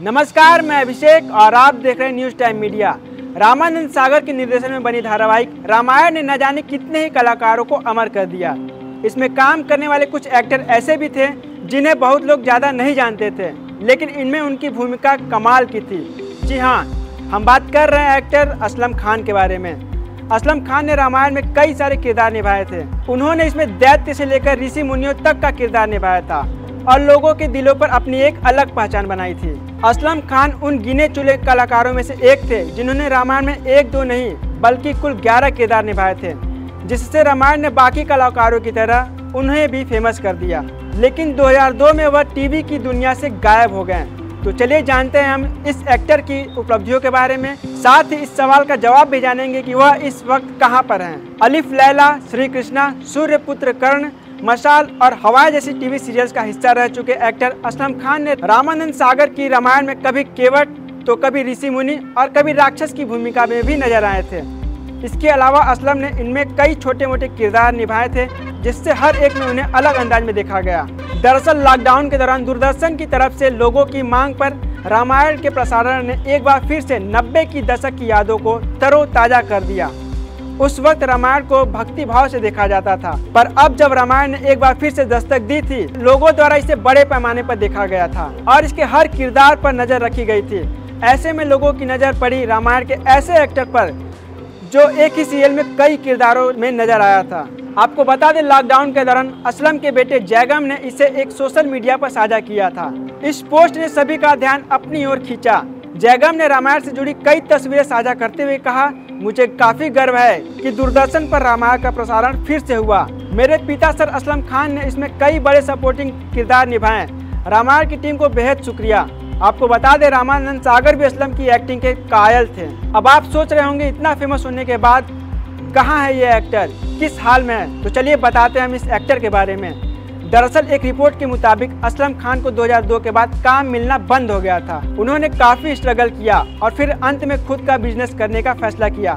नमस्कार, मैं अभिषेक और आप देख रहे हैं news time media. Ramanand Sagar के निर्देशन में बनी धारावाहिक रामायण ने न जाने कितने ही कलाकारों को अमर कर दिया। इसमें काम करने वाले कुछ एक्टर ऐसे भी थे जिन्हें बहुत लोग ज़्यादा नहीं जानते थे, लेकिन इनमें उनकी भूमिका कमाल की थी। जी हाँ, हम बात कर रहे हैं एक्टर असलम खान के बारे में। असलम खान ने रामायण में कई सारे किरदार निभाए थे। उन्होंने इसमें दैत्य से लेकर ऋषि मुनियों तक का किरदार निभाया था और लोगों के दिलों पर अपनी एक अलग पहचान बनाई थी। असलम खान उन गिने चुने कलाकारों में से एक थे जिन्होंने रामायण में एक दो नहीं बल्कि कुल 11 किरदार निभाए थे, जिससे रामायण ने बाकी कलाकारों की तरह उन्हें भी फेमस कर दिया। लेकिन 2002 में वह टीवी की दुनिया से गायब हो गए। तो चलिए जानते हैं हम इस एक्टर की उपलब्धियों के बारे में, साथ ही इस सवाल का जवाब भी जानेंगे कि वह इस वक्त कहां पर हैं। अलिफ लैला, श्री कृष्णा, सूर्यपुत्र, कर्ण, मशाल और हवाएं जैसी टीवी सीरियल्स का हिस्सा रह चुके एक्टर असलम खान ने रामानंद सागर की रामायण में कभी केवट तो कभी ऋषि मुनि और कभी राक्षस की भूमिका में भी नजर आए थे। इसके अलावा असलम ने इनमें कई छोटे मोटे किरदार निभाए थे, जिससे हर एक में उन्हें अलग अंदाज में देखा गया। दरअसल लॉकडाउन के दौरान दूरदर्शन की तरफ से लोगों की मांग पर रामायण के प्रसारण ने एक बार फिर से 90 की दशक की यादों को तरोताजा कर दिया। उस वक्त रामायण को भक्ति भाव से देखा जाता था, पर अब जब रामायण ने एक बार फिर से दस्तक दी थी, लोगों द्वारा इसे बड़े पैमाने पर देखा गया था और इसके हर किरदार पर नजर रखी गई थी। ऐसे में लोगों की नजर पड़ी रामायण के ऐसे एक्टर पर जो एक ही सीरियल में कई किरदारों में नजर आया था। आपको बता दें, लॉकडाउन के दौरान असलम के बेटे जैगम ने इसे एक सोशल मीडिया पर साझा किया था। इस पोस्ट ने सभी का ध्यान अपनी ओर खींचा। जैगम ने रामायण से जुड़ी कई तस्वीरें साझा करते हुए कहा, मुझे काफी गर्व है कि दूरदर्शन पर रामायण का प्रसारण फिर से हुआ। मेरे पिता सर असलम खान ने इसमें कई बड़े सपोर्टिंग किरदार निभाए। रामायण की टीम को बेहद शुक्रिया। आपको बता दें, रामानंद सागर भी असलम की एक्टिंग के कायल थे। अब आप सोच रहे होंगे इतना फेमस होने के बाद कहाँ है ये एक्टर, किस हाल में है? तो चलिए बताते हैं हम इस एक्टर के बारे में। दरअसल एक रिपोर्ट के मुताबिक असलम खान को 2002 के बाद काम मिलना बंद हो गया था। उन्होंने काफी स्ट्रगल किया और फिर अंत में खुद का बिजनेस करने का फैसला किया।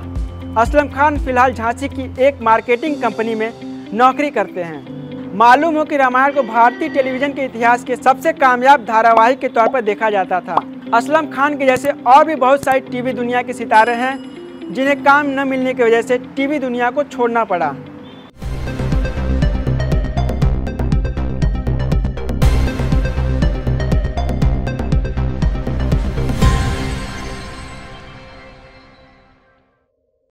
असलम खान फिलहाल झांसी की एक मार्केटिंग कंपनी में नौकरी करते हैं। मालूम हो कि रामायण को भारतीय टेलीविजन के इतिहास के सबसे कामयाब धारावाहिक के तौर पर देखा जाता था। असलम खान के जैसे और भी बहुत सारे टीवी दुनिया के सितारे हैं जिन्हें काम न मिलने की वजह से टीवी दुनिया को छोड़ना पड़ा।